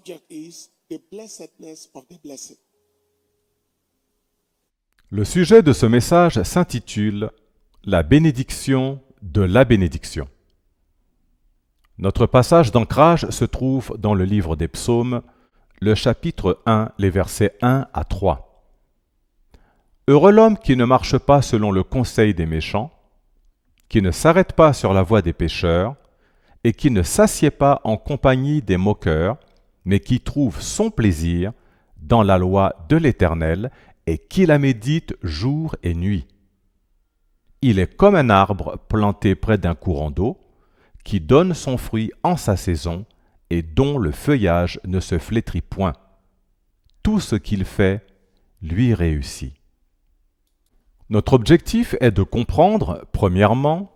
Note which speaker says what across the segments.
Speaker 1: subject is the blessedness of the blessed.
Speaker 2: Le sujet de ce message s'intitule « La bénédiction de la bénédiction ». Notre passage d'ancrage se trouve dans le livre des Psaumes, le chapitre 1, les versets 1 à 3. « Heureux l'homme qui ne marche pas selon le conseil des méchants, qui ne s'arrête pas sur la voie des pécheurs, et qui ne s'assied pas en compagnie des moqueurs, mais qui trouve son plaisir dans la loi de l'Éternel, et qui la médite jour et nuit. Il est comme un arbre planté près d'un courant d'eau, qui donne son fruit en sa saison, et dont le feuillage ne se flétrit point. Tout ce qu'il fait lui réussit. » Notre objectif est de comprendre, premièrement,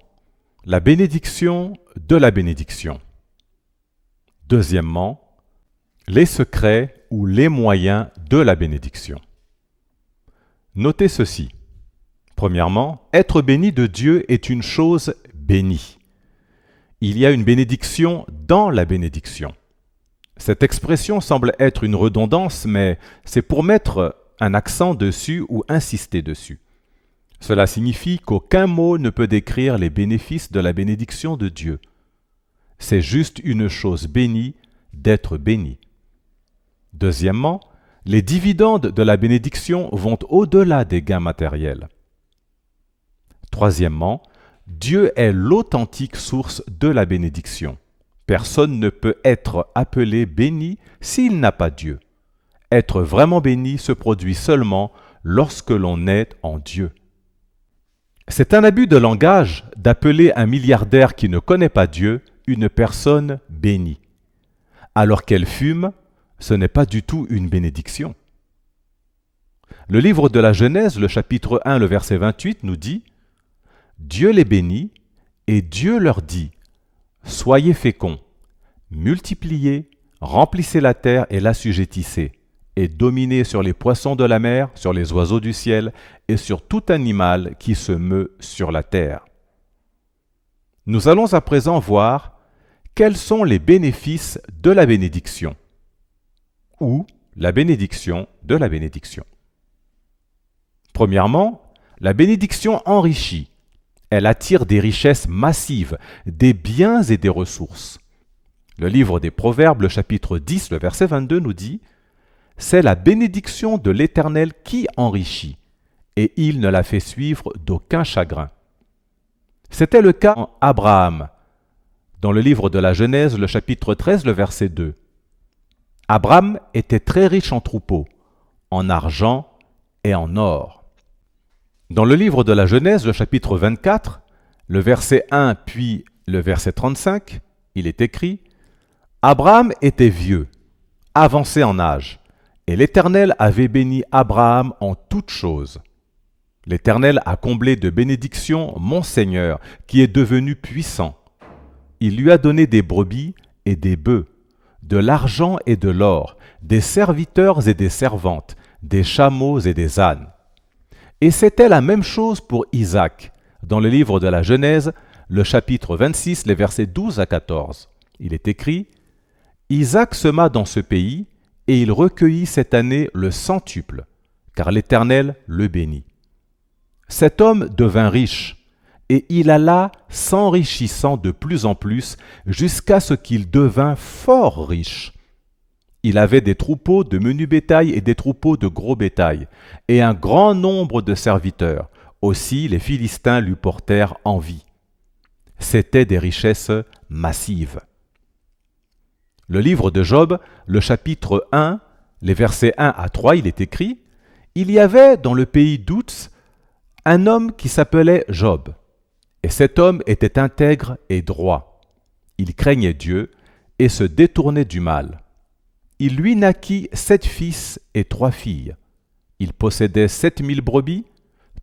Speaker 2: la bénédiction de la bénédiction. Deuxièmement, les secrets ou les moyens de la bénédiction. Notez ceci. Premièrement, être béni de Dieu est une chose bénie. Il y a une bénédiction dans la bénédiction. Cette expression semble être une redondance, mais c'est pour mettre un accent dessus ou insister dessus. Cela signifie qu'aucun mot ne peut décrire les bénéfices de la bénédiction de Dieu. C'est juste une chose bénie d'être béni. Deuxièmement, les dividendes de la bénédiction vont au-delà des gains matériels. Troisièmement, Dieu est l'authentique source de la bénédiction. Personne ne peut être appelé béni s'il n'a pas Dieu. Être vraiment béni se produit seulement lorsque l'on est en Dieu. C'est un abus de langage d'appeler un milliardaire qui ne connaît pas Dieu une personne bénie. Alors qu'elle fume, ce n'est pas du tout une bénédiction. Le livre de la Genèse, le chapitre 1, le verset 28, nous dit « Dieu les bénit, et Dieu leur dit « Soyez féconds, multipliez, remplissez la terre et l'assujettissez, et dominez sur les poissons de la mer, sur les oiseaux du ciel, et sur tout animal qui se meut sur la terre. » Nous allons à présent voir quels sont les bénéfices de la bénédiction, ou la bénédiction de la bénédiction. Premièrement, la bénédiction enrichit. Elle attire des richesses massives, des biens et des ressources. Le livre des Proverbes, le chapitre 10, le verset 22 nous dit « C'est la bénédiction de l'Éternel qui enrichit, et il ne la fait suivre d'aucun chagrin. » C'était le cas en Abraham, dans le livre de la Genèse, le chapitre 13, le verset 2. Abraham était très riche en troupeaux, en argent et en or. Dans le livre de la Genèse, le chapitre 24, le verset 1 puis le verset 35, il est écrit « Abraham était vieux, avancé en âge, et l'Éternel avait béni Abraham en toutes choses. L'Éternel a comblé de bénédictions mon Seigneur, qui est devenu puissant. Il lui a donné des brebis et des bœufs, de l'argent et de l'or, des serviteurs et des servantes, des chameaux et des ânes. » Et c'était la même chose pour Isaac, dans le livre de la Genèse, le chapitre 26, les versets 12 à 14. Il est écrit « Isaac sema dans ce pays, et il recueillit cette année le centuple, car l'Éternel le bénit. Cet homme devint riche, et il alla s'enrichissant de plus en plus jusqu'à ce qu'il devint fort riche. Il avait des troupeaux de menu bétail et des troupeaux de gros bétail, et un grand nombre de serviteurs. Aussi les Philistins lui portèrent envie. C'étaient des richesses massives. » Le livre de Job, le chapitre 1, les versets 1 à 3, il est écrit « Il y avait dans le pays d'Ouz un homme qui s'appelait Job. Et cet homme était intègre et droit. Il craignait Dieu et se détournait du mal. Il lui naquit 7 fils et 3 filles. Il possédait 7000 brebis,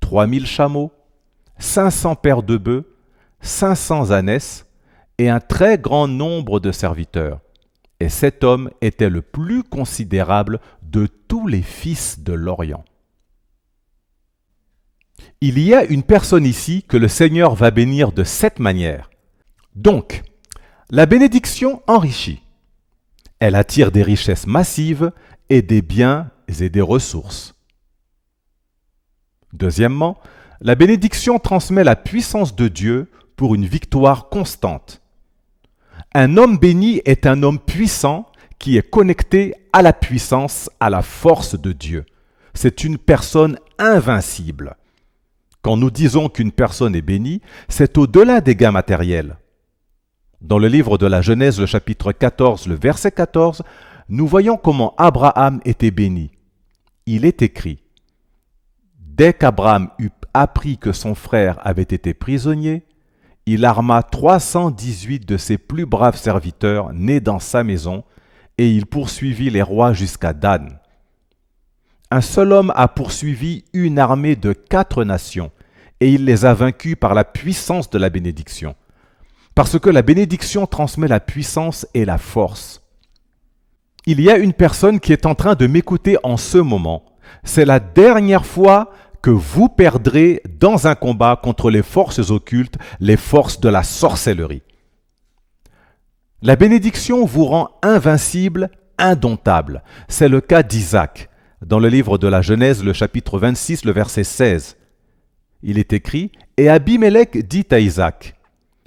Speaker 2: 3000 chameaux, 500 paires de bœufs, 500 ânesses et un très grand nombre de serviteurs. Et cet homme était le plus considérable de tous les fils de l'Orient. » Il y a une personne ici que le Seigneur va bénir de cette manière. Donc, la bénédiction enrichit. Elle attire des richesses massives et des biens et des ressources. Deuxièmement, la bénédiction transmet la puissance de Dieu pour une victoire constante. Un homme béni est un homme puissant qui est connecté à la puissance, à la force de Dieu. C'est une personne invincible. Quand nous disons qu'une personne est bénie, c'est au-delà des gains matériels. Dans le livre de la Genèse, le chapitre 14, le verset 14, nous voyons comment Abraham était béni. Il est écrit: dès qu'Abraham eut appris que son frère avait été prisonnier, il arma 318 de ses plus braves serviteurs nés dans sa maison, et il poursuivit les rois jusqu'à Dan. Un seul homme a poursuivi une armée de 4 nations, et il les a vaincus par la puissance de la bénédiction. Parce que la bénédiction transmet la puissance et la force. Il y a une personne qui est en train de m'écouter en ce moment. C'est la dernière fois que vous perdrez dans un combat contre les forces occultes, les forces de la sorcellerie. La bénédiction vous rend invincible, indomptable. C'est le cas d'Isaac. Dans le livre de la Genèse, le chapitre 26, le verset 16. Il est écrit: et Abimelech dit à Isaac: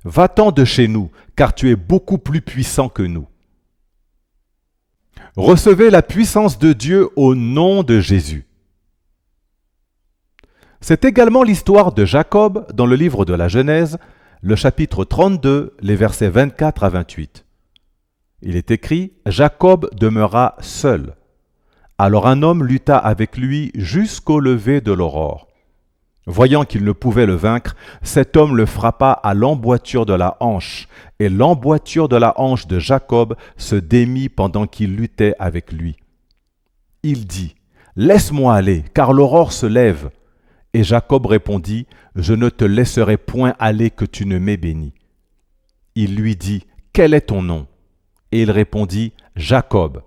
Speaker 2: va-t'en de chez nous, car tu es beaucoup plus puissant que nous. Recevez la puissance de Dieu au nom de Jésus. C'est également l'histoire de Jacob dans le livre de la Genèse, le chapitre 32, les versets 24 à 28. Il est écrit: Jacob demeura seul. Alors un homme lutta avec lui jusqu'au lever de l'aurore. Voyant qu'il ne pouvait le vaincre, cet homme le frappa à l'emboîture de la hanche, et l'emboîture de la hanche de Jacob se démit pendant qu'il luttait avec lui. Il dit: laisse-moi aller, car l'aurore se lève. Et Jacob répondit: je ne te laisserai point aller que tu ne m'aies béni. Il lui dit: quel est ton nom? Et il répondit: Jacob.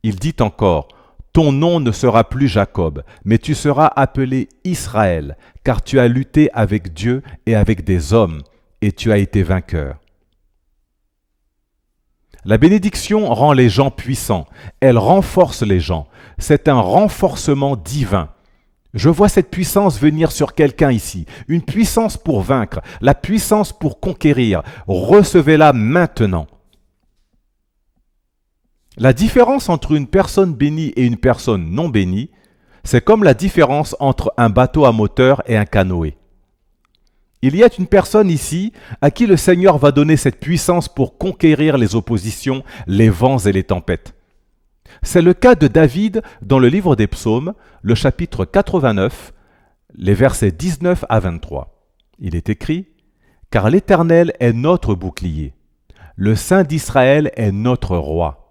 Speaker 2: Il dit encore: ton nom ne sera plus Jacob, mais tu seras appelé Israël, car tu as lutté avec Dieu et avec des hommes, et tu as été vainqueur. La bénédiction rend les gens puissants, elle renforce les gens. C'est un renforcement divin. Je vois cette puissance venir sur quelqu'un ici, une puissance pour vaincre, la puissance pour conquérir. Recevez-la maintenant. La différence entre une personne bénie et une personne non bénie, c'est comme la différence entre un bateau à moteur et un canoë. Il y a une personne ici à qui le Seigneur va donner cette puissance pour conquérir les oppositions, les vents et les tempêtes. C'est le cas de David dans le livre des Psaumes, le chapitre 89, les versets 19 à 23. Il est écrit: « Car l'Éternel est notre bouclier, le Saint d'Israël est notre roi. »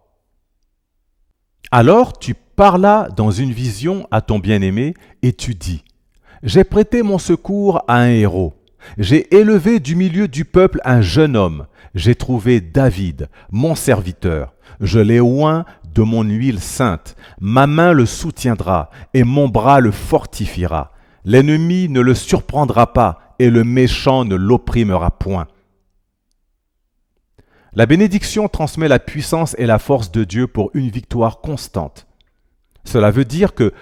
Speaker 2: Alors tu parlas dans une vision à ton bien-aimé et tu dis: « J'ai prêté mon secours à un héros. J'ai élevé du milieu du peuple un jeune homme. J'ai trouvé David, mon serviteur. Je l'ai oint de mon huile sainte. Ma main le soutiendra et mon bras le fortifiera. L'ennemi ne le surprendra pas et le méchant ne l'opprimera point. » La bénédiction transmet la puissance et la force de Dieu pour une victoire constante. Cela veut dire que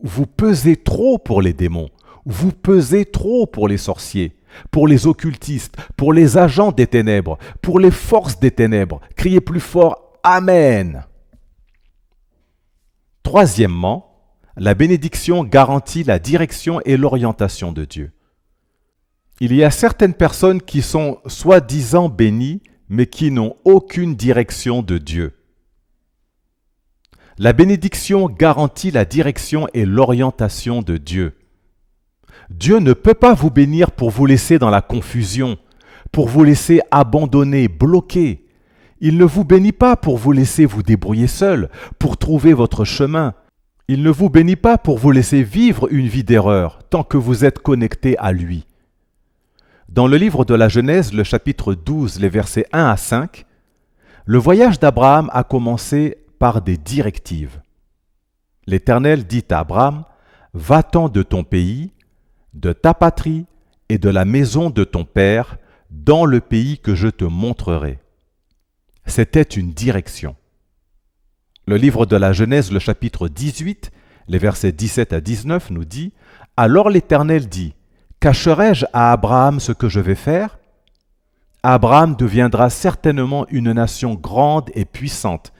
Speaker 2: vous pesez trop pour les démons, vous pesez trop pour les sorciers, pour les occultistes, pour les agents des ténèbres, pour les forces des ténèbres. Criez plus fort: Amen. Troisièmement, la bénédiction garantit la direction et l'orientation de Dieu. Il y a certaines personnes qui sont soi-disant bénies, mais qui n'ont aucune direction de Dieu. La bénédiction garantit la direction et l'orientation de Dieu. Dieu ne peut pas vous bénir pour vous laisser dans la confusion, pour vous laisser abandonner, bloquer. Il ne vous bénit pas pour vous laisser vous débrouiller seul, pour trouver votre chemin. Il ne vous bénit pas pour vous laisser vivre une vie d'erreur tant que vous êtes connecté à lui. Dans le livre de la Genèse, le chapitre 12, les versets 1 à 5, le voyage d'Abraham a commencé par des directives. L'Éternel dit à Abraham: « Va-t'en de ton pays, de ta patrie et de la maison de ton père, dans le pays que je te montrerai. » C'était une direction. Le livre de la Genèse, le chapitre 18, les versets 17 à 19 nous dit « Alors l'Éternel dit, cacherai-je à Abraham ce que je vais faire ? Abraham deviendra certainement une nation grande et puissante,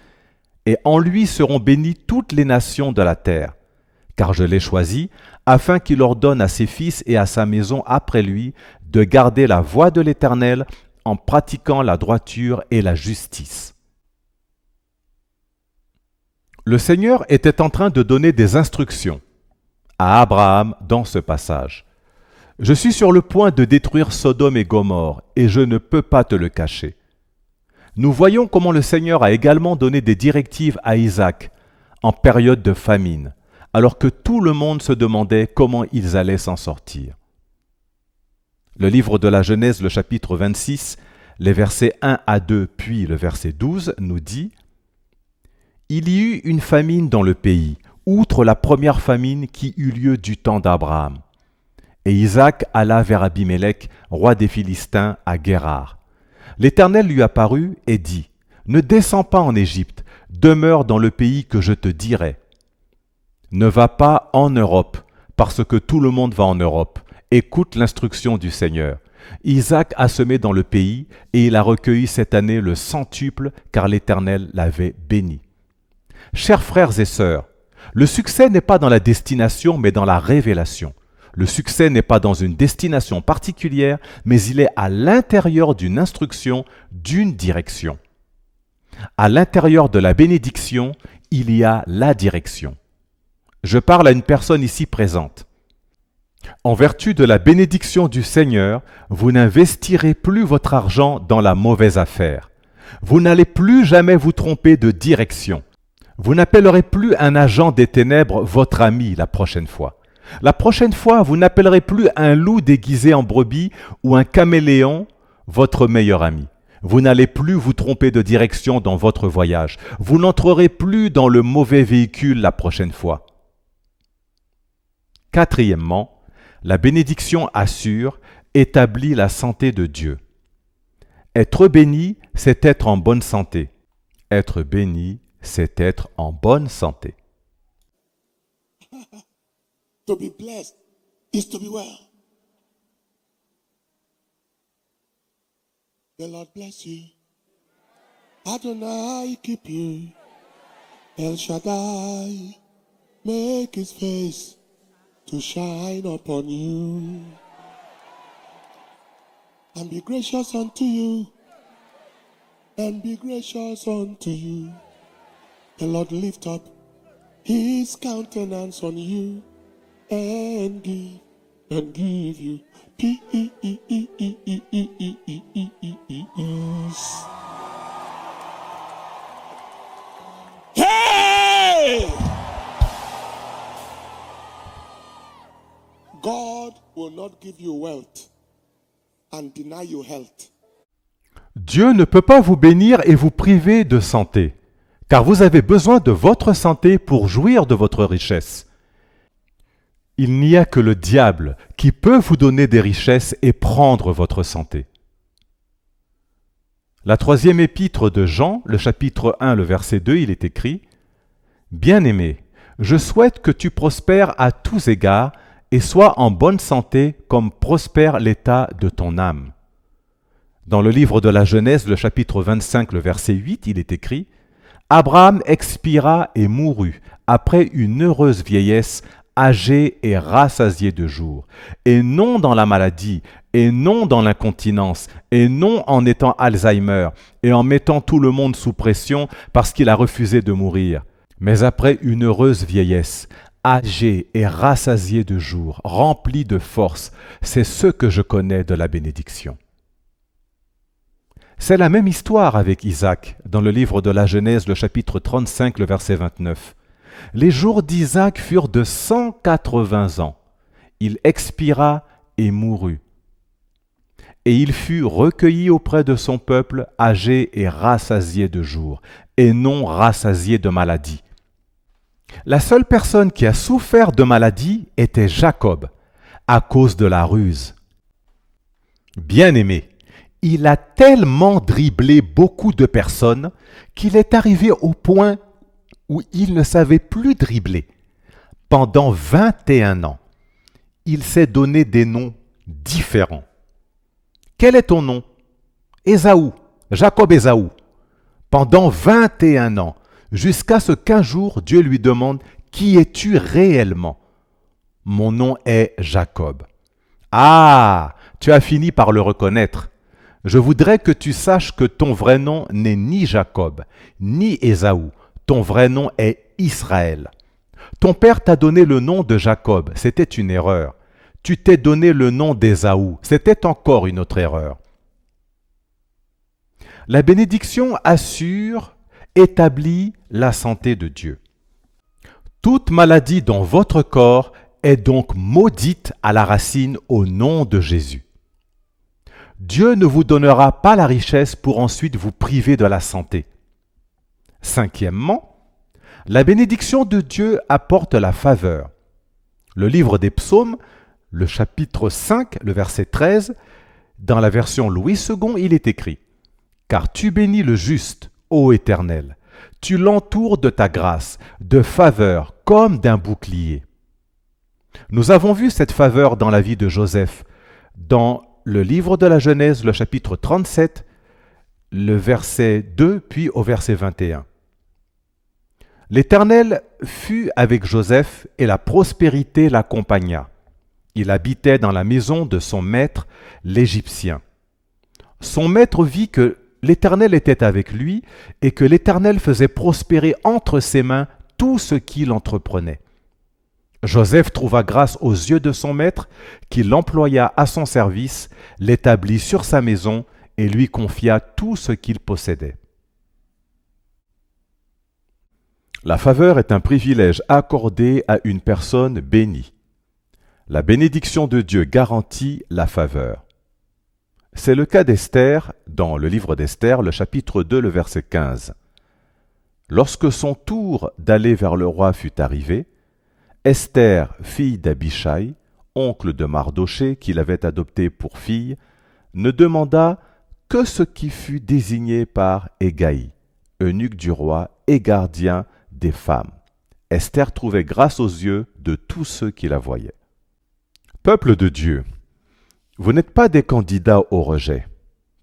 Speaker 2: et en lui seront bénies toutes les nations de la terre. Car je l'ai choisi, afin qu'il ordonne à ses fils et à sa maison après lui de garder la voie de l'Éternel en pratiquant la droiture et la justice. » Le Seigneur était en train de donner des instructions à Abraham dans ce passage. « Je suis sur le point de détruire Sodome et Gomorrhe, et je ne peux pas te le cacher. » Nous voyons comment le Seigneur a également donné des directives à Isaac en période de famine, alors que tout le monde se demandait comment ils allaient s'en sortir. Le livre de la Genèse, le chapitre 26, les versets 1 à 2, puis le verset 12, nous dit « Il y eut une famine dans le pays, outre la première famine qui eut lieu du temps d'Abraham. Et Isaac alla vers Abimélec, roi des Philistins, à Guérar. L'Éternel lui apparut et dit, « Ne descends pas en Égypte, demeure dans le pays que je te dirai. Ne va pas en Europe, parce que tout le monde va en Europe. Écoute l'instruction du Seigneur. » Isaac a semé dans le pays, et il a recueilli cette année le centuple, car l'Éternel l'avait béni. Chers frères et sœurs, le succès n'est pas dans la destination, mais dans la révélation. Le succès n'est pas dans une destination particulière, mais il est à l'intérieur d'une instruction, d'une direction. À l'intérieur de la bénédiction, il y a la direction. Je parle à une personne ici présente. En vertu de la bénédiction du Seigneur, vous n'investirez plus votre argent dans la mauvaise affaire. Vous n'allez plus jamais vous tromper de direction. Vous n'appellerez plus un agent des ténèbres votre ami la prochaine fois. La prochaine fois, vous n'appellerez plus un loup déguisé en brebis ou un caméléon votre meilleur ami. Vous n'allez plus vous tromper de direction dans votre voyage. Vous n'entrerez plus dans le mauvais véhicule la prochaine fois. Quatrièmement, la bénédiction assure, établit la santé de Dieu. Être béni, c'est être en bonne santé. Être béni, c'est être en bonne santé.
Speaker 1: To be blessed is to be well. The Lord bless you. Adonai keep you. El Shaddai make his face to shine upon you and be gracious unto you, and be gracious unto you. The Lord lift up his countenance on you and give you peace. Hey! God will not give you wealth and deny you health.
Speaker 2: Dieu ne peut pas vous bénir et vous priver de santé, car vous avez besoin de votre santé pour jouir de votre richesse. Il n'y a que le diable qui peut vous donner des richesses et prendre votre santé. La troisième épître de Jean, le chapitre 1, le verset 2, il est écrit « Bien-aimé, je souhaite que tu prospères à tous égards et sois en bonne santé comme prospère l'état de ton âme. » Dans le livre de la Genèse, le chapitre 25, le verset 8, il est écrit « Abraham expira et mourut après une heureuse vieillesse, âgé et rassasié de jours, et non dans la maladie, et non dans l'incontinence, et non en étant Alzheimer, et en mettant tout le monde sous pression parce qu'il a refusé de mourir, mais après une heureuse vieillesse, âgé et rassasié de jours, rempli de force. C'est ce que je connais de la bénédiction. » C'est la même histoire avec Isaac, dans le livre de la Genèse, le chapitre 35, le verset 29. Les jours d'Isaac furent de 180 ans. Il expira et mourut. Et il fut recueilli auprès de son peuple, âgé et rassasié de jours, et non rassasié de maladie. La seule personne qui a souffert de maladie était Jacob, à cause de la ruse. Bien-aimé, il a tellement dribblé beaucoup de personnes qu'il est arrivé au point où il ne savait plus dribbler. Pendant 21 ans, il s'est donné des noms différents. Quel est ton nom? Ésaü, Jacob Ésaü. Pendant 21 ans, jusqu'à ce qu'un jour Dieu lui demande « Qui es-tu réellement ?» Mon nom est Jacob. Ah, tu as fini par le reconnaître. Je voudrais que tu saches que ton vrai nom n'est ni Jacob, ni Ésaü. Ton vrai nom est Israël. Ton père t'a donné le nom de Jacob, c'était une erreur. Tu t'es donné le nom d'Ésaü, c'était encore une autre erreur. La bénédiction assure, établit la santé de Dieu. Toute maladie dans votre corps est donc maudite à la racine au nom de Jésus. Dieu ne vous donnera pas la richesse pour ensuite vous priver de la santé. Cinquièmement, la bénédiction de Dieu apporte la faveur. Le livre des Psaumes, le chapitre 5, le verset 13, dans la version Louis II, il est écrit « Car tu bénis le juste, ô Éternel, tu l'entoures de ta grâce, de faveur, comme d'un bouclier. » Nous avons vu cette faveur dans la vie de Joseph, dans le livre de la Genèse, le chapitre 37, le verset 2, puis au verset 21. L'Éternel fut avec Joseph et la prospérité l'accompagna. Il habitait dans la maison de son maître, l'Égyptien. Son maître vit que l'Éternel était avec lui et que l'Éternel faisait prospérer entre ses mains tout ce qu'il entreprenait. Joseph trouva grâce aux yeux de son maître, qui l'employa à son service, l'établit sur sa maison et lui confia tout ce qu'il possédait. La faveur est un privilège accordé à une personne bénie. La bénédiction de Dieu garantit la faveur. C'est le cas d'Esther, dans le livre d'Esther, le chapitre 2, le verset 15. Lorsque son tour d'aller vers le roi fut arrivé, Esther, fille d'Abichai, oncle de Mardochée, qui l'avait adoptée pour fille, ne demanda que ce qui fut désigné par Hégaï, eunuque du roi et gardien des femmes. Esther trouvait grâce aux yeux de tous ceux qui la voyaient. Peuple de Dieu, vous n'êtes pas des candidats au rejet.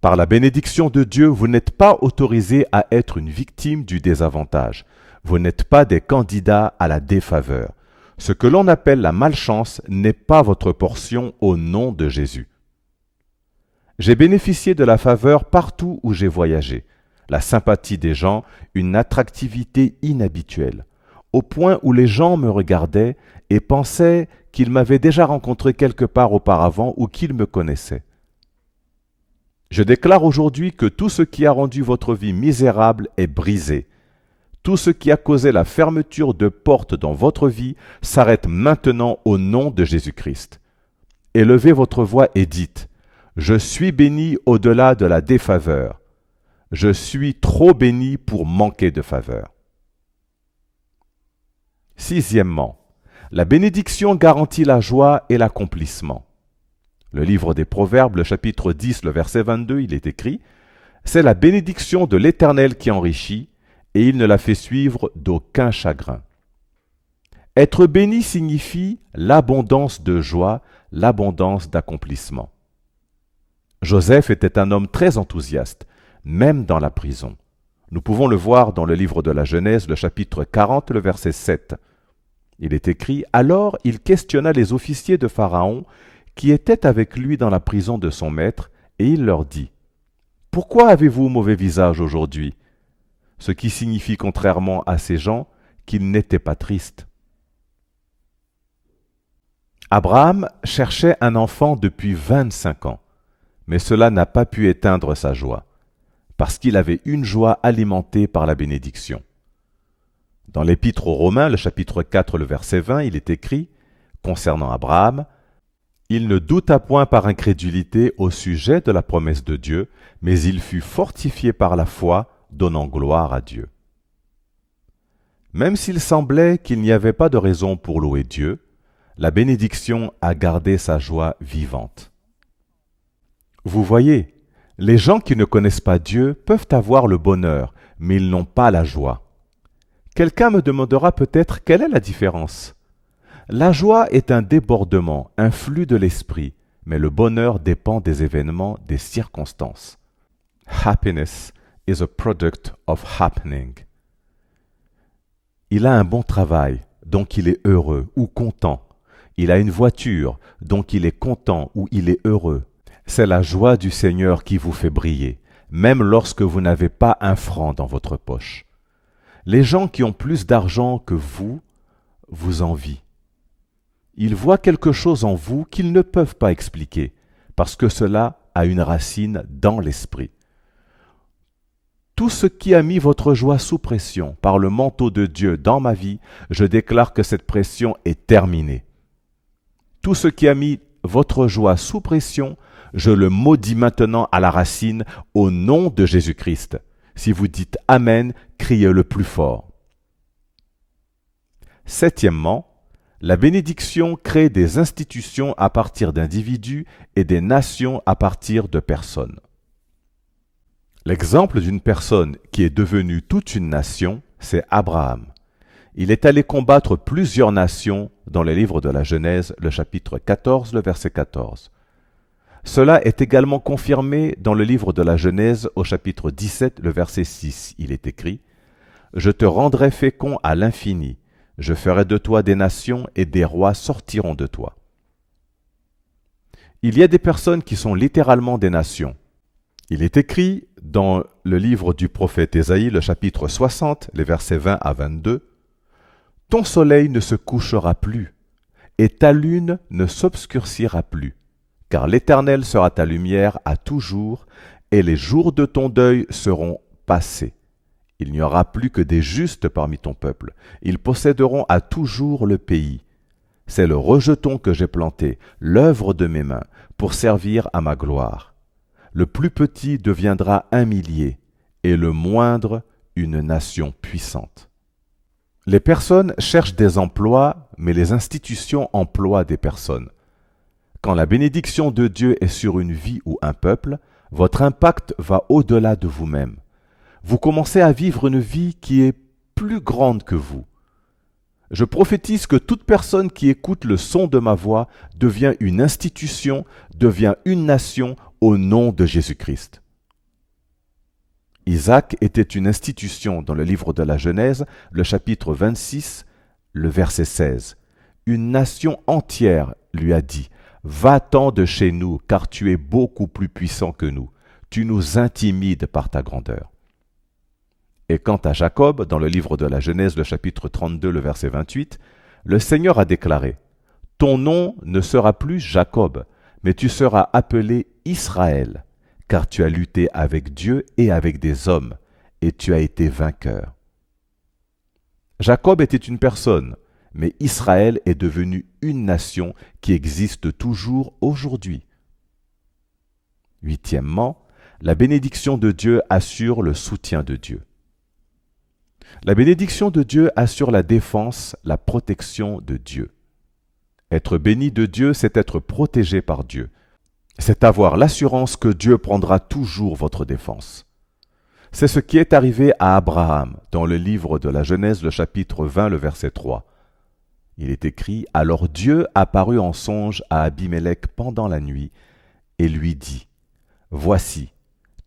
Speaker 2: Par la bénédiction de Dieu, vous n'êtes pas autorisés à être une victime du désavantage. Vous n'êtes pas des candidats à la défaveur. Ce que l'on appelle la malchance n'est pas votre portion au nom de Jésus. J'ai bénéficié de la faveur partout où j'ai voyagé. La sympathie des gens, une attractivité inhabituelle, au point où les gens me regardaient et pensaient qu'ils m'avaient déjà rencontré quelque part auparavant ou qu'ils me connaissaient. Je déclare aujourd'hui que tout ce qui a rendu votre vie misérable est brisé. Tout ce qui a causé la fermeture de portes dans votre vie s'arrête maintenant au nom de Jésus-Christ. Élevez votre voix et dites « Je suis béni au-delà de la défaveur. Je suis trop béni pour manquer de faveur. » Sixièmement, la bénédiction garantit la joie et l'accomplissement. Le livre des Proverbes, le chapitre 10, le verset 22, il est écrit « C'est la bénédiction de l'Éternel qui enrichit, et il ne la fait suivre d'aucun chagrin. » Être béni signifie l'abondance de joie, l'abondance d'accomplissement. Joseph était un homme très enthousiaste, même dans la prison. Nous pouvons le voir dans le livre de la Genèse, le chapitre 40, le verset 7. Il est écrit « Alors il questionna les officiers de Pharaon qui étaient avec lui dans la prison de son maître, et il leur dit « Pourquoi avez-vous mauvais visage aujourd'hui ?» Ce qui signifie contrairement à ces gens qu'ils n'étaient pas tristes. Abraham cherchait un enfant depuis 25 ans, mais cela n'a pas pu éteindre sa joie, parce qu'il avait une joie alimentée par la bénédiction. Dans l'Épître aux Romains, le chapitre 4, le verset 20, il est écrit, concernant Abraham, « Il ne douta point par incrédulité au sujet de la promesse de Dieu, mais il fut fortifié par la foi, donnant gloire à Dieu. » Même s'il semblait qu'il n'y avait pas de raison pour louer Dieu, la bénédiction a gardé sa joie vivante. Vous voyez, les gens qui ne connaissent pas Dieu peuvent avoir le bonheur, mais ils n'ont pas la joie. Quelqu'un me demandera peut-être quelle est la différence. La joie est un débordement, un flux de l'esprit, mais le bonheur dépend des événements, des circonstances. Happiness is a product of happening. Il a un bon travail, donc il est heureux ou content. Il a une voiture, donc il est content ou il est heureux. C'est la joie du Seigneur qui vous fait briller, même lorsque vous n'avez pas un franc dans votre poche. Les gens qui ont plus d'argent que vous envient. Ils voient quelque chose en vous qu'ils ne peuvent pas expliquer, parce que cela a une racine dans l'esprit. Tout ce qui a mis votre joie sous pression par le manteau de Dieu dans ma vie, je déclare que cette pression est terminée. Tout ce qui a mis votre joie sous pression, je le maudis maintenant à la racine au nom de Jésus-Christ. Si vous dites Amen, criez le plus fort. Septièmement, la bénédiction crée des institutions à partir d'individus et des nations à partir de personnes. L'exemple d'une personne qui est devenue toute une nation, c'est Abraham. Il est allé combattre plusieurs nations dans le livre de la Genèse, le chapitre 14, le verset 14. Cela est également confirmé dans le livre de la Genèse au chapitre 17, le verset 6. Il est écrit « Je te rendrai fécond à l'infini, je ferai de toi des nations et des rois sortiront de toi. » Il y a des personnes qui sont littéralement des nations. Il est écrit dans le livre du prophète Ésaïe, le chapitre 60, les versets 20 à 22, « Ton soleil ne se couchera plus, et ta lune ne s'obscurcira plus, car l'Éternel sera ta lumière à toujours, et les jours de ton deuil seront passés. Il n'y aura plus que des justes parmi ton peuple. Ils posséderont à toujours le pays. C'est le rejeton que j'ai planté, l'œuvre de mes mains, pour servir à ma gloire. Le plus petit deviendra un millier, et le moindre une nation puissante. » Les personnes cherchent des emplois, mais les institutions emploient des personnes. Quand la bénédiction de Dieu est sur une vie ou un peuple, votre impact va au-delà de vous-même. Vous commencez à vivre une vie qui est plus grande que vous. Je prophétise que toute personne qui écoute le son de ma voix devient une institution, devient une nation au nom de Jésus-Christ. Isaac était une institution dans le livre de la Genèse, le chapitre 26, le verset 16. Une nation entière lui a dit « Va-t'en de chez nous, car tu es beaucoup plus puissant que nous. Tu nous intimides par ta grandeur. » Et quant à Jacob, dans le livre de la Genèse, le chapitre 32, le verset 28, le Seigneur a déclaré « Ton nom ne sera plus Jacob, mais tu seras appelé Israël, car tu as lutté avec Dieu et avec des hommes, et tu as été vainqueur. » Jacob était une personne, mais Israël est devenu une nation qui existe toujours aujourd'hui. Huitièmement, la bénédiction de Dieu assure le soutien de Dieu. La bénédiction de Dieu assure la défense, la protection de Dieu. Être béni de Dieu, c'est être protégé par Dieu. C'est avoir l'assurance que Dieu prendra toujours votre défense. C'est ce qui est arrivé à Abraham dans le livre de la Genèse, le chapitre 20, le verset 3. Il est écrit « Alors Dieu apparut en songe à Abimélec pendant la nuit et lui dit « Voici,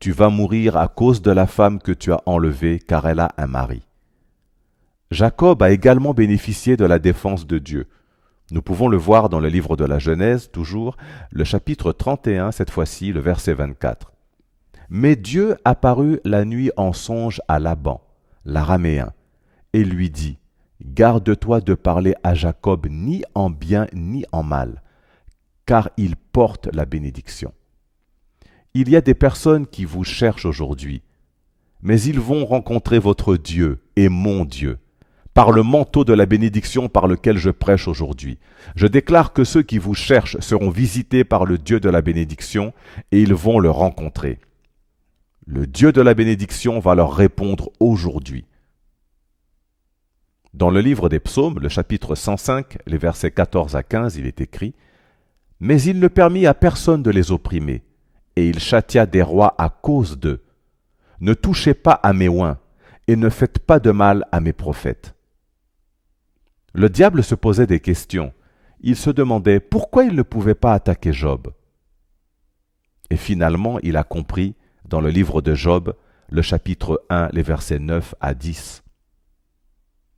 Speaker 2: tu vas mourir à cause de la femme que tu as enlevée, car elle a un mari. » Jacob a également bénéficié de la défense de Dieu. Nous pouvons le voir dans le livre de la Genèse, toujours, le chapitre 31, cette fois-ci, le verset 24. Mais Dieu apparut la nuit en songe à Laban, l'araméen, et lui dit, « Garde-toi de parler à Jacob ni en bien ni en mal, car il porte la bénédiction. » Il y a des personnes qui vous cherchent aujourd'hui, mais ils vont rencontrer votre Dieu et mon Dieu, par le manteau de la bénédiction par lequel je prêche aujourd'hui. Je déclare que ceux qui vous cherchent seront visités par le Dieu de la bénédiction et ils vont le rencontrer. Le Dieu de la bénédiction va leur répondre aujourd'hui. Dans le livre des Psaumes, le chapitre 105, les versets 14 à 15, il est écrit « Mais il ne permit à personne de les opprimer, et il châtia des rois à cause d'eux. Ne touchez pas à mes oins, et ne faites pas de mal à mes prophètes. » Le diable se posait des questions. Il se demandait pourquoi il ne pouvait pas attaquer Job. Et finalement, il a compris dans le livre de Job, le chapitre 1, les versets 9 à 10.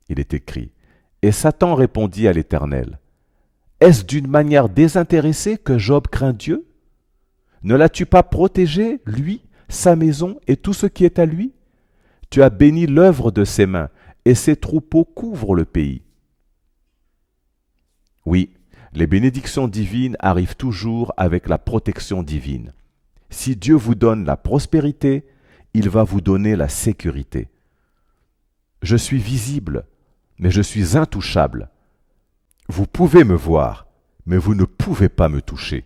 Speaker 2: Il est écrit: « Et Satan répondit à l'Éternel: Est-ce d'une manière désintéressée que Job craint Dieu? Ne l'as-tu pas protégé, lui, sa maison et tout ce qui est à lui? Tu as béni l'œuvre de ses mains, et ses troupeaux couvrent le pays. » Oui, les bénédictions divines arrivent toujours avec la protection divine. Si Dieu vous donne la prospérité, il va vous donner la sécurité. Je suis visible, mais je suis intouchable. Vous pouvez me voir, mais vous ne pouvez pas me toucher.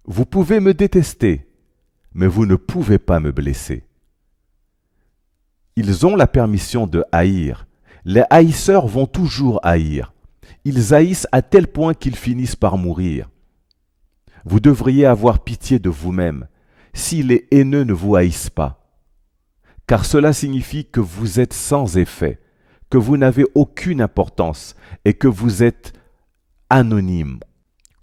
Speaker 2: Vous pouvez me détester, mais vous ne pouvez pas me blesser. Ils ont la permission de haïr. Les haïsseurs vont toujours haïr. Ils haïssent à tel point qu'ils finissent par mourir. Vous devriez avoir pitié de vous-même si les haineux ne vous haïssent pas, car cela signifie que vous êtes sans effet, que vous n'avez aucune importance et que vous êtes anonyme,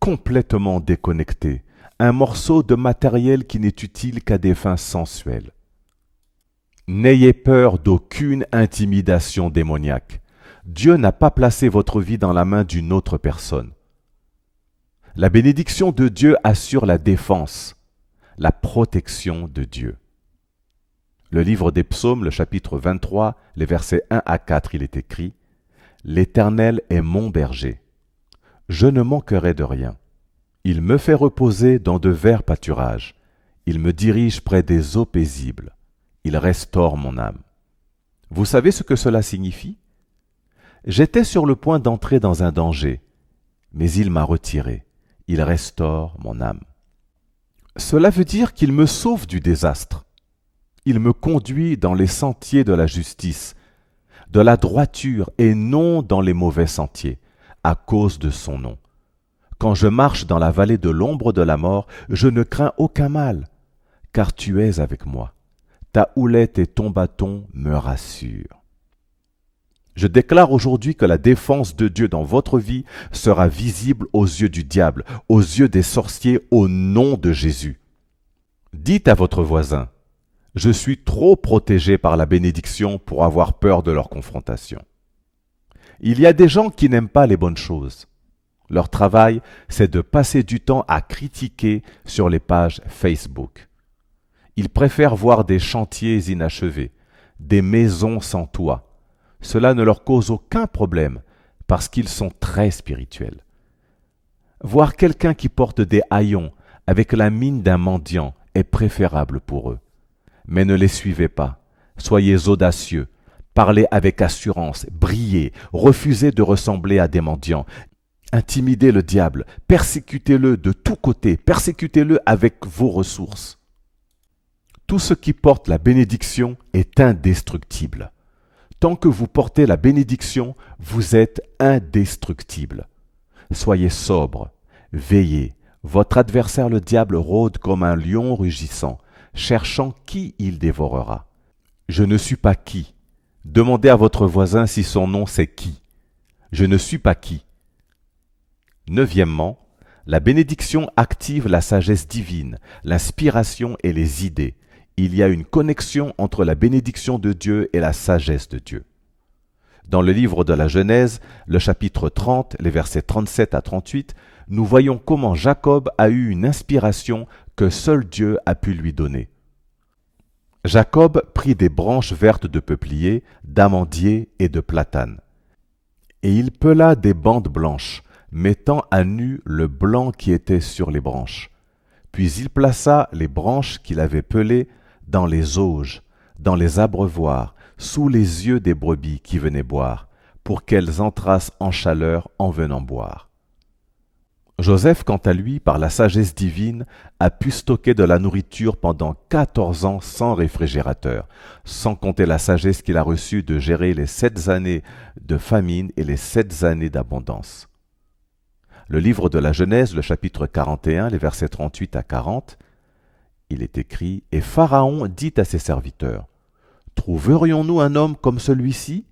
Speaker 2: complètement déconnecté, un morceau de matériel qui n'est utile qu'à des fins sensuelles. N'ayez peur d'aucune intimidation démoniaque. Dieu n'a pas placé votre vie dans la main d'une autre personne. La bénédiction de Dieu assure la défense, la protection de Dieu. Le livre des Psaumes, le chapitre 23, les versets 1 à 4, il est écrit: « L'Éternel est mon berger. Je ne manquerai de rien. Il me fait reposer dans de verts pâturages. Il me dirige près des eaux paisibles. Il restaure mon âme. » Vous savez ce que cela signifie? J'étais sur le point d'entrer dans un danger, mais il m'a retiré. Il restaure mon âme. Cela veut dire qu'il me sauve du désastre. Il me conduit dans les sentiers de la justice, de la droiture et non dans les mauvais sentiers, à cause de son nom. Quand je marche dans la vallée de l'ombre de la mort, je ne crains aucun mal, car tu es avec moi. Ta houlette et ton bâton me rassurent. Je déclare aujourd'hui que la défense de Dieu dans votre vie sera visible aux yeux du diable, aux yeux des sorciers, au nom de Jésus. Dites à votre voisin: « Je suis trop protégé par la bénédiction pour avoir peur de leur confrontation. » Il y a des gens qui n'aiment pas les bonnes choses. Leur travail, c'est de passer du temps à critiquer sur les pages Facebook. Ils préfèrent voir des chantiers inachevés, des maisons sans toit. Cela ne leur cause aucun problème parce qu'ils sont très spirituels. Voir quelqu'un qui porte des haillons avec la mine d'un mendiant est préférable pour eux. Mais ne les suivez pas. Soyez audacieux, parlez avec assurance, brillez, refusez de ressembler à des mendiants. Intimidez le diable, persécutez-le de tous côtés, persécutez-le avec vos ressources. Tout ce qui porte la bénédiction est indestructible. Tant que vous portez la bénédiction, vous êtes indestructible. Soyez sobre, veillez. Votre adversaire le diable rôde comme un lion rugissant, cherchant qui il dévorera. Je ne suis pas qui. Demandez à votre voisin si son nom c'est qui. Je ne suis pas qui. Neuvièmement, la bénédiction active la sagesse divine, l'inspiration et les idées. Il y a une connexion entre la bénédiction de Dieu et la sagesse de Dieu. Dans le livre de la Genèse, le chapitre 30, les versets 37 à 38, nous voyons comment Jacob a eu une inspiration que seul Dieu a pu lui donner. Jacob prit des branches vertes de peuplier, d'amandier et de platane. Et il pela des bandes blanches, mettant à nu le blanc qui était sur les branches. Puis il plaça les branches qu'il avait pelées dans les auges, dans les abreuvoirs, sous les yeux des brebis qui venaient boire, pour qu'elles entrassent en chaleur en venant boire. Joseph, quant à lui, par la sagesse divine, a pu stocker de la nourriture pendant 14 ans sans réfrigérateur, sans compter la sagesse qu'il a reçue de gérer les 7 années de famine et les 7 années d'abondance. Le livre de la Genèse, le chapitre 41, les versets 38 à 40, il est écrit « Et Pharaon dit à ses serviteurs, Trouverions-nous un homme comme celui-ci,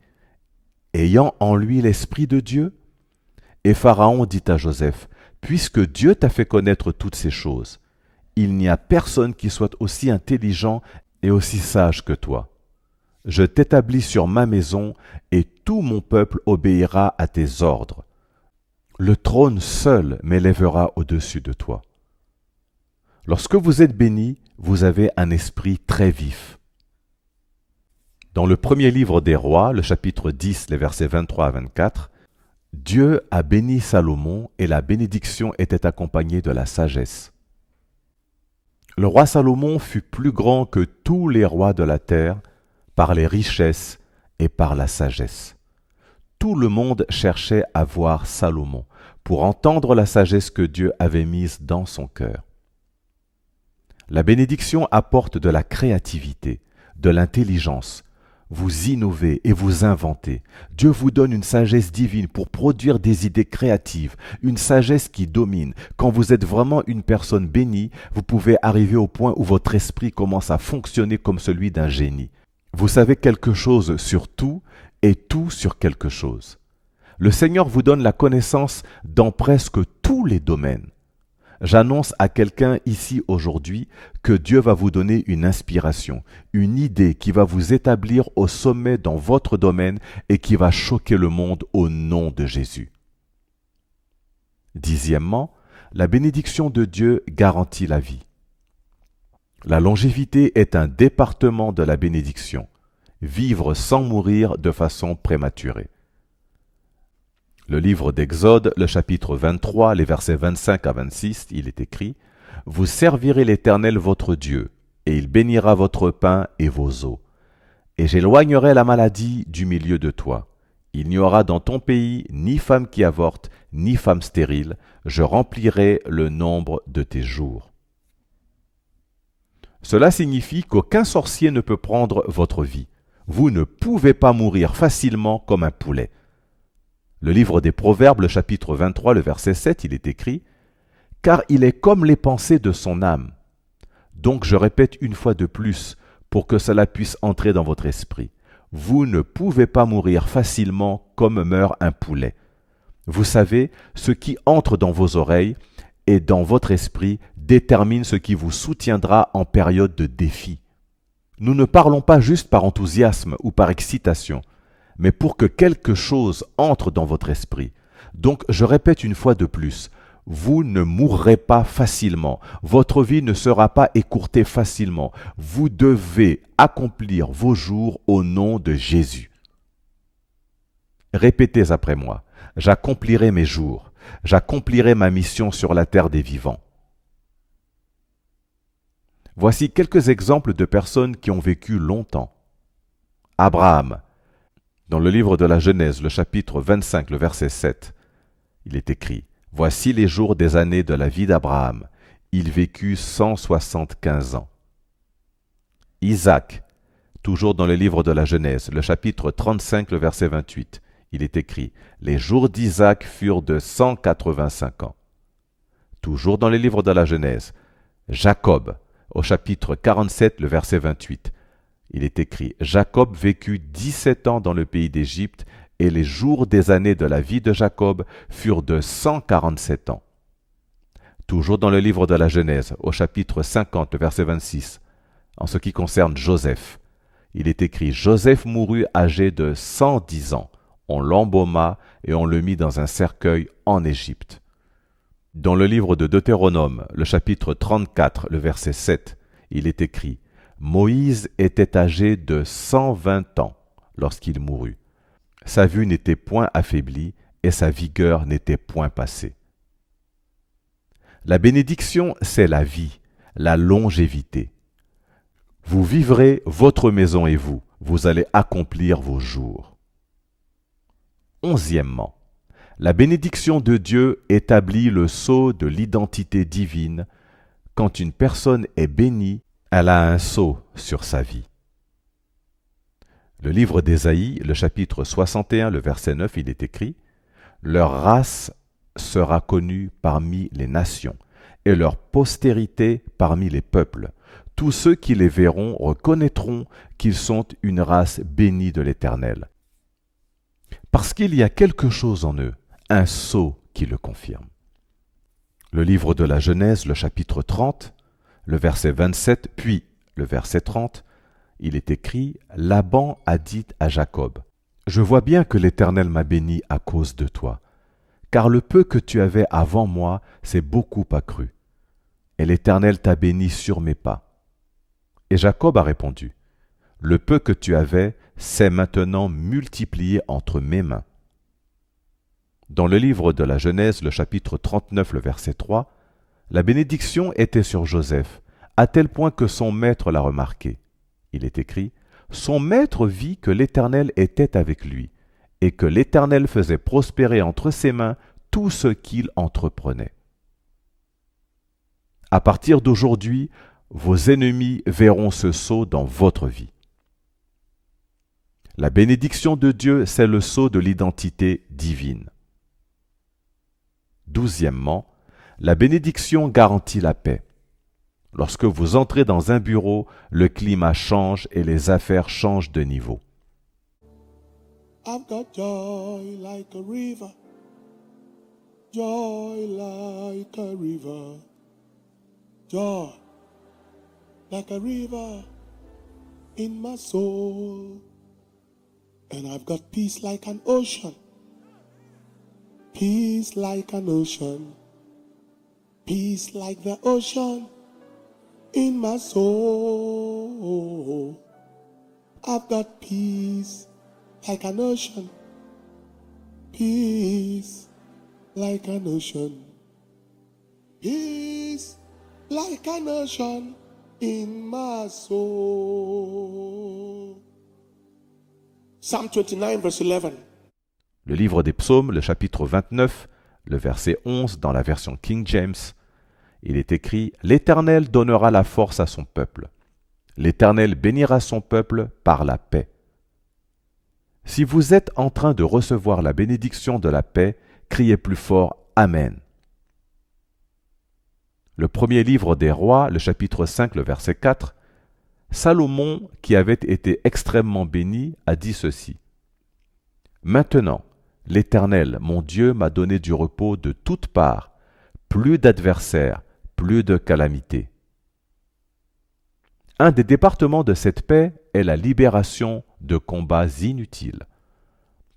Speaker 2: ayant en lui l'Esprit de Dieu? Et Pharaon dit à Joseph, puisque Dieu t'a fait connaître toutes ces choses, il n'y a personne qui soit aussi intelligent et aussi sage que toi. Je t'établis sur ma maison, et tout mon peuple obéira à tes ordres. Le trône seul m'élèvera au-dessus de toi. Lorsque vous êtes bénis, vous avez un esprit très vif. Dans le premier livre des rois, le chapitre 10, les versets 23 à 24, Dieu a béni Salomon et la bénédiction était accompagnée de la sagesse. Le roi Salomon fut plus grand que tous les rois de la terre par les richesses et par la sagesse. Tout le monde cherchait à voir Salomon pour entendre la sagesse que Dieu avait mise dans son cœur. La bénédiction apporte de la créativité, de l'intelligence. Vous innovez et vous inventez. Dieu vous donne une sagesse divine pour produire des idées créatives, une sagesse qui domine. Quand vous êtes vraiment une personne bénie, vous pouvez arriver au point où votre esprit commence à fonctionner comme celui d'un génie. Vous savez quelque chose sur tout et tout sur quelque chose. Le Seigneur vous donne la connaissance dans presque tous les domaines. J'annonce à quelqu'un ici aujourd'hui que Dieu va vous donner une inspiration, une idée qui va vous établir au sommet dans votre domaine et qui va choquer le monde au nom de Jésus. Dixièmement, la bénédiction de Dieu garantit la vie. La longévité est un département de la bénédiction. Vivre sans mourir de façon prématurée. Le livre d'Exode, le chapitre 23, les versets 25 à 26, il est écrit « Vous servirez l'Éternel votre Dieu, et il bénira votre pain et vos eaux. Et j'éloignerai la maladie du milieu de toi. Il n'y aura dans ton pays ni femme qui avorte, ni femme stérile. Je remplirai le nombre de tes jours. » Cela signifie qu'aucun sorcier ne peut prendre votre vie. Vous ne pouvez pas mourir facilement comme un poulet. Le livre des Proverbes, le chapitre 23, le verset 7, il est écrit « Car il est comme les pensées de son âme. » Donc je répète une fois de plus pour que cela puisse entrer dans votre esprit. Vous ne pouvez pas mourir facilement comme meurt un poulet. Vous savez, ce qui entre dans vos oreilles et dans votre esprit détermine ce qui vous soutiendra en période de défi. Nous ne parlons pas juste par enthousiasme ou par excitation, mais pour que quelque chose entre dans votre esprit. Donc, je répète une fois de plus, vous ne mourrez pas facilement, votre vie ne sera pas écourtée facilement. Vous devez accomplir vos jours au nom de Jésus. Répétez après moi, j'accomplirai mes jours, j'accomplirai ma mission sur la terre des vivants. Voici quelques exemples de personnes qui ont vécu longtemps. Abraham. Dans le livre de la Genèse, le chapitre 25, le verset 7, il est écrit « Voici les jours des années de la vie d'Abraham. Il vécut 175 ans. » Isaac, toujours dans le livre de la Genèse, le chapitre 35, le verset 28, il est écrit « Les jours d'Isaac furent de 185 ans. » Toujours dans le livre de la Genèse, Jacob, au chapitre 47, le verset 28, il est écrit « Jacob vécut 17 ans dans le pays d'Égypte, et les jours des années de la vie de Jacob furent de 147 ans. » Toujours dans le livre de la Genèse, au chapitre 50, verset 26, en ce qui concerne Joseph, il est écrit « Joseph mourut âgé de 110 ans. On l'embauma et on le mit dans un cercueil en Égypte. » Dans le livre de Deutéronome, le chapitre 34, le verset 7, il est écrit « Moïse était âgé de 120 ans lorsqu'il mourut. Sa vue n'était point affaiblie et sa vigueur n'était point passée. » La bénédiction, c'est la vie, la longévité. Vous vivrez votre maison et vous allez accomplir vos jours. Onzièmement, la bénédiction de Dieu établit le sceau de l'identité divine. Quand une personne est bénie, elle a un sceau sur sa vie. Le livre d'Ésaïe, le chapitre 61, le verset 9, il est écrit « Leur race sera connue parmi les nations, et leur postérité parmi les peuples. Tous ceux qui les verront reconnaîtront qu'ils sont une race bénie de l'Éternel. Parce qu'il y a quelque chose en eux, un sceau qui le confirme. Le livre de la Genèse, le chapitre 30, le verset 27, puis le verset 30, il est écrit « Laban a dit à Jacob, « Je vois bien que l'Éternel m'a béni à cause de toi, car le peu que tu avais avant moi s'est beaucoup accru, et l'Éternel t'a béni sur mes pas. » Et Jacob a répondu, « Le peu que tu avais s'est maintenant multiplié entre mes mains. » Dans le livre de la Genèse, le chapitre 39, le verset 3, la bénédiction était sur Joseph, à tel point que son maître l'a remarqué. Il est écrit, « Son maître vit que l'Éternel était avec lui, et que l'Éternel faisait prospérer entre ses mains tout ce qu'il entreprenait. » À partir d'aujourd'hui, vos ennemis verront ce sceau dans votre vie. La bénédiction de Dieu, c'est le sceau de l'identité divine. 12e, la bénédiction garantit la paix. Lorsque vous entrez dans un bureau, le climat change et les affaires changent de niveau.
Speaker 1: I've got joy like a river, joy like a river, joy like a river in my soul. And I've got peace like an ocean, peace like an ocean, peace like the ocean in my soul. I've got peace like an ocean, peace like an ocean, peace like an ocean in my soul. Psalm 29, verse 11.
Speaker 2: Le livre des Psaumes, le chapitre 29, le verset 11 dans la version King James, il est écrit « L'Éternel donnera la force à son peuple. L'Éternel bénira son peuple par la paix. » Si vous êtes en train de recevoir la bénédiction de la paix, criez plus fort « Amen ». Le premier livre des Rois, le chapitre 5, le verset 4, Salomon, qui avait été extrêmement béni, a dit ceci. « Maintenant, l'Éternel, mon Dieu, m'a donné du repos de toutes parts, plus d'adversaires, plus de calamités. » Un des départements de cette paix est la libération de combats inutiles.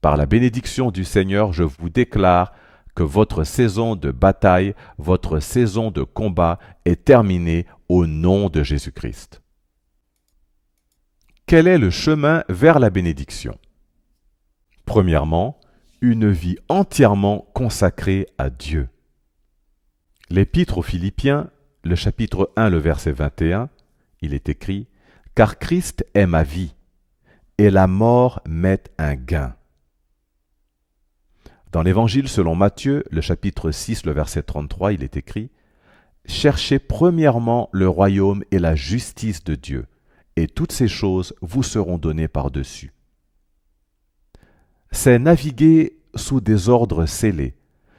Speaker 2: Par la bénédiction du Seigneur, je vous déclare que votre saison de bataille, votre saison de combat est terminée au nom de Jésus-Christ. Quel est le chemin vers la bénédiction? Premièrement, une vie entièrement consacrée à Dieu. L'Épître aux Philippiens, le chapitre 1, le verset 21, il est écrit « Car Christ est ma vie, et la mort m'est un gain. » Dans l'Évangile selon Matthieu, le chapitre 6, le verset 33, il est écrit « Cherchez premièrement le royaume et la justice de Dieu, et toutes ces choses vous seront données par-dessus. » C'est naviguer sous des ordres scellés,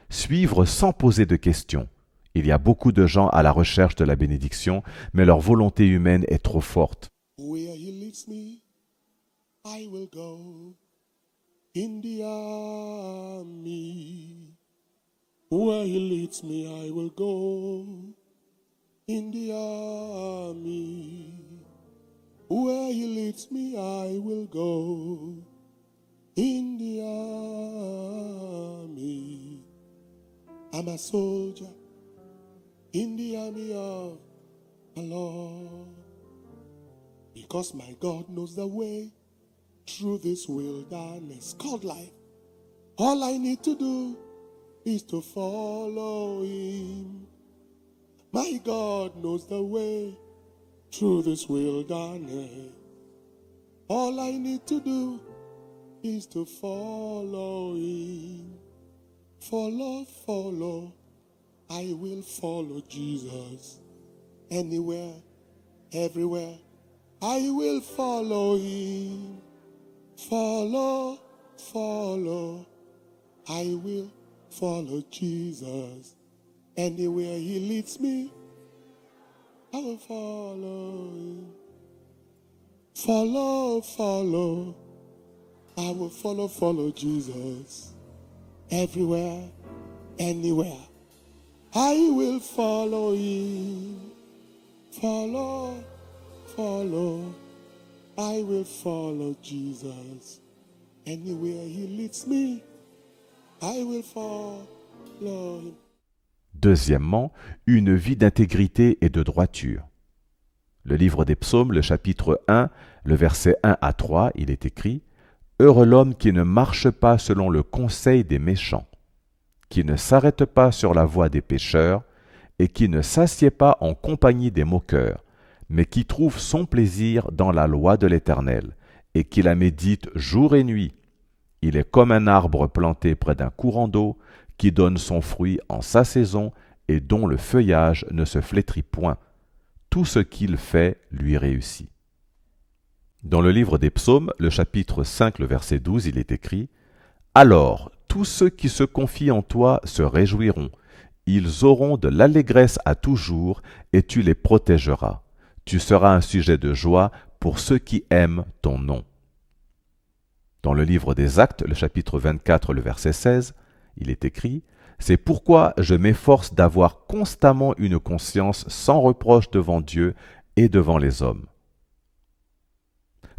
Speaker 2: suivre sans poser de questions. Il y a beaucoup de gens à la recherche de la bénédiction, mais leur volonté humaine est trop forte.
Speaker 1: Where he leads me, I will go. In the army. Where he leads me, I will go. In the army. Where he leads me, I will go. In the army. I'm a soldier in the army of the Lord. Because my God knows the way through this wilderness called life. All I need to do is to follow him. My God knows the way through this wilderness. All I need to do is to follow him. Follow, follow. I will follow Jesus. Anywhere, everywhere. I will follow him. Follow, follow. I will follow Jesus. Anywhere he leads me, I will follow him. Follow, follow. I will follow Jesus. Everywhere, anywhere, I will follow him. Follow, follow. I will follow Jesus. Anywhere he leads me, I will follow him.
Speaker 2: Deuxièmement, une vie d'intégrité et de droiture. Le livre des Psaumes, le chapitre 1, le verset 1 à 3, il est écrit « Heureux l'homme qui ne marche pas selon le conseil des méchants, qui ne s'arrête pas sur la voie des pécheurs, et qui ne s'assied pas en compagnie des moqueurs, mais qui trouve son plaisir dans la loi de l'Éternel, et qui la médite jour et nuit. Il est comme un arbre planté près d'un courant d'eau, qui donne son fruit en sa saison, et dont le feuillage ne se flétrit point. Tout ce qu'il fait lui réussit. » Dans le livre des Psaumes, le chapitre 5, le verset 12, il est écrit « Alors, tous ceux qui se confient en toi se réjouiront. Ils auront de l'allégresse à toujours, et tu les protégeras. Tu seras un sujet de joie pour ceux qui aiment ton nom. » Dans le livre des Actes, le chapitre 24, le verset 16, il est écrit « C'est pourquoi je m'efforce d'avoir constamment une conscience sans reproche devant Dieu et devant les hommes. »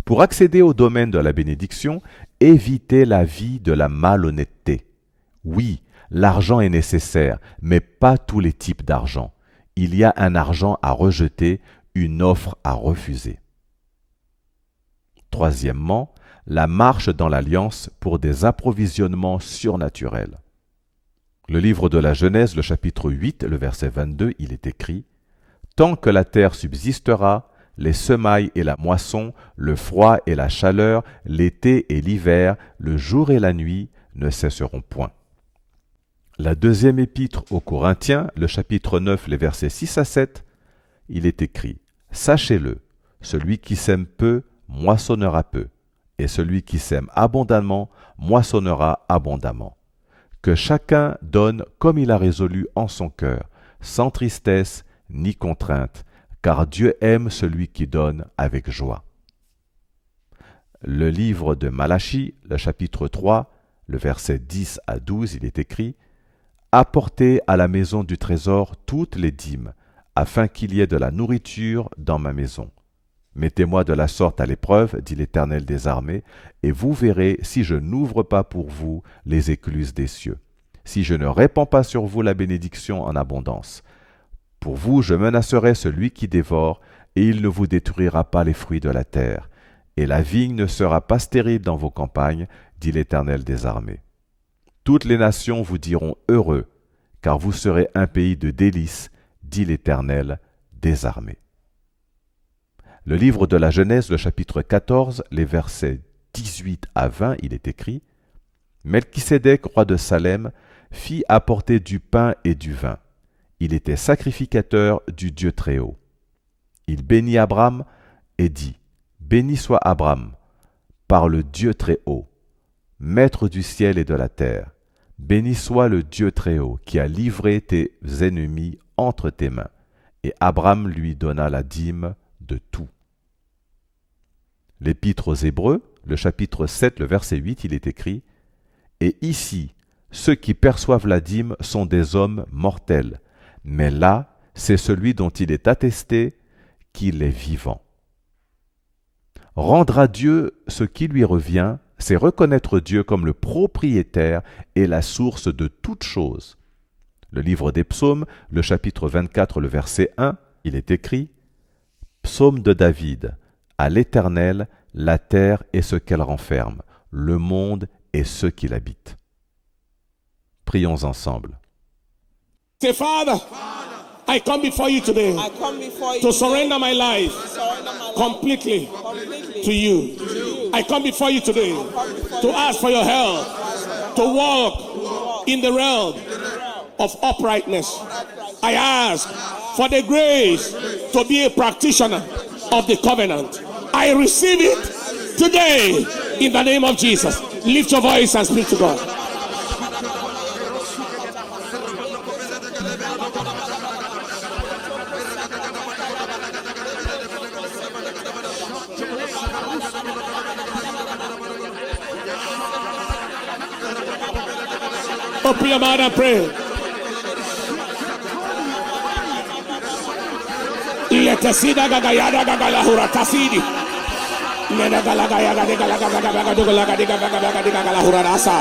Speaker 2: Pour accéder au domaine de la bénédiction, évitez la vie de la malhonnêteté. Oui, l'argent est nécessaire, mais pas tous les types d'argent. Il y a un argent à rejeter, une offre à refuser. Troisièmement, la marche dans l'alliance pour des approvisionnements surnaturels. Le livre de la Genèse, le chapitre 8, le verset 22, il est écrit « Tant que la terre subsistera, les semailles et la moisson, le froid et la chaleur, l'été et l'hiver, le jour et la nuit ne cesseront point. » La deuxième épître aux Corinthiens, le chapitre 9, les versets 6 à 7, il est écrit « Sachez-le, celui qui sème peu, moissonnera peu, et celui qui sème abondamment, moissonnera abondamment. Que chacun donne comme il a résolu en son cœur, sans tristesse ni contrainte, car Dieu aime celui qui donne avec joie. » Le livre de Malachie, le chapitre 3, le verset 10 à 12, il est écrit « Apportez à la maison du trésor toutes les dîmes, afin qu'il y ait de la nourriture dans ma maison. Mettez-moi de la sorte à l'épreuve, dit l'Éternel des armées, et vous verrez si je n'ouvre pas pour vous les écluses des cieux, si je ne répands pas sur vous la bénédiction en abondance. Pour vous, je menacerai celui qui dévore, et il ne vous détruira pas les fruits de la terre. Et la vigne ne sera pas stérile dans vos campagnes, dit l'Éternel des armées. Toutes les nations vous diront heureux, car vous serez un pays de délices, dit l'Éternel des armées. » Le livre de la Genèse, le chapitre 14, les versets 18 à 20, il est écrit « Melchisédek, roi de Salem, fit apporter du pain et du vin. Il était sacrificateur du Dieu Très-Haut. Il bénit Abraham et dit « Béni soit Abraham par le Dieu Très-Haut, maître du ciel et de la terre. Béni soit le Dieu Très-Haut qui a livré tes ennemis entre tes mains. » Et Abraham lui donna la dîme de tout. L'Épître aux Hébreux, le chapitre 7, le verset 8, il est écrit « Et ici, ceux qui perçoivent la dîme sont des hommes mortels, mais là, c'est celui dont il est attesté qu'il est vivant. » Rendre à Dieu ce qui lui revient, c'est reconnaître Dieu comme le propriétaire et la source de toutes choses. Le livre des Psaumes, le chapitre 24, le verset 1, il est écrit « Psaume de David. À l'Éternel, la terre et ce qu'elle renferme, le monde et ceux qui l'habitent. » Prions ensemble.
Speaker 1: Say, Father, I come before you today to surrender my life completely to you. I come before you today to ask for your help to walk in the realm of uprightness. I ask for the grace to be a practitioner of the covenant. I receive it today in the name of Jesus. Lift your voice and speak to God. Open your mouth and pray. Letesida gagayada gagalahura tasidi. Neda galagaya gagalahura rasa.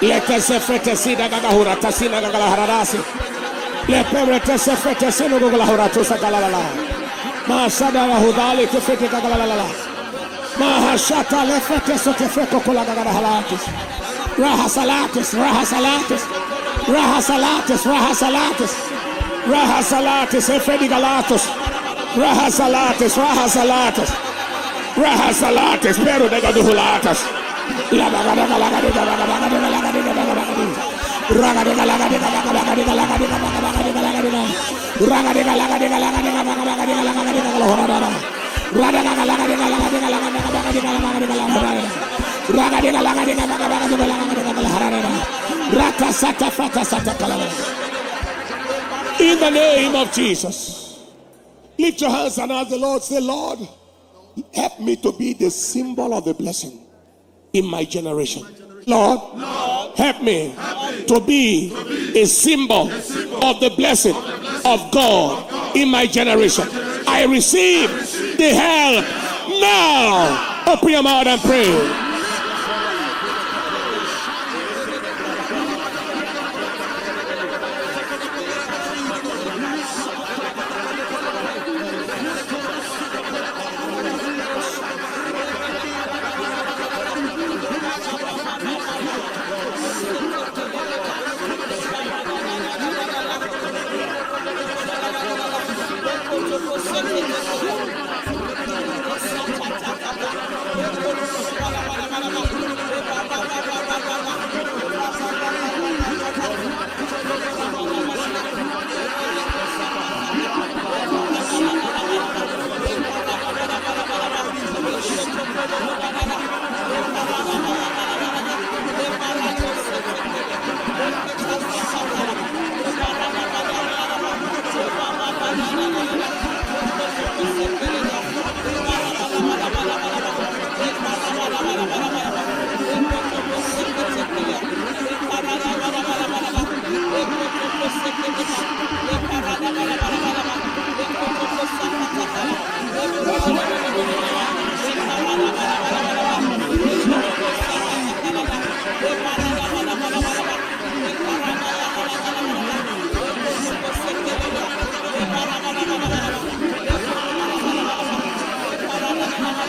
Speaker 1: Letesefetesida gagahura tasina gagalaharasi. Leperetesefetesino gagalahura tusagalala. Masada hudali kefete gagalala. Mahashata lefeteso tefeko kolagagalahalantis. Rahasalatis, rahasalatis. Rahasalatis, rahasalatis. Rahasalatis, efedigalatos. Rahasalatis, rahasalatis. Rahasalatis, pero de gaduhulatas. In the name of Jesus, lift your hands and ask the Lord, say, Lord, help me to be the symbol of the blessing in my generation. Lord, help me to be a symbol of the blessing of God in my generation. I receive the help now. Open your mouth and pray.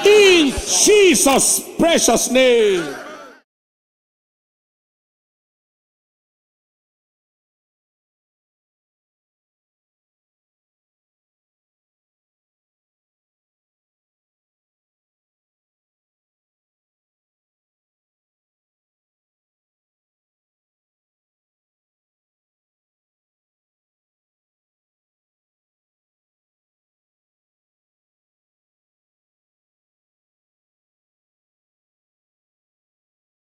Speaker 1: In Jesus' precious name.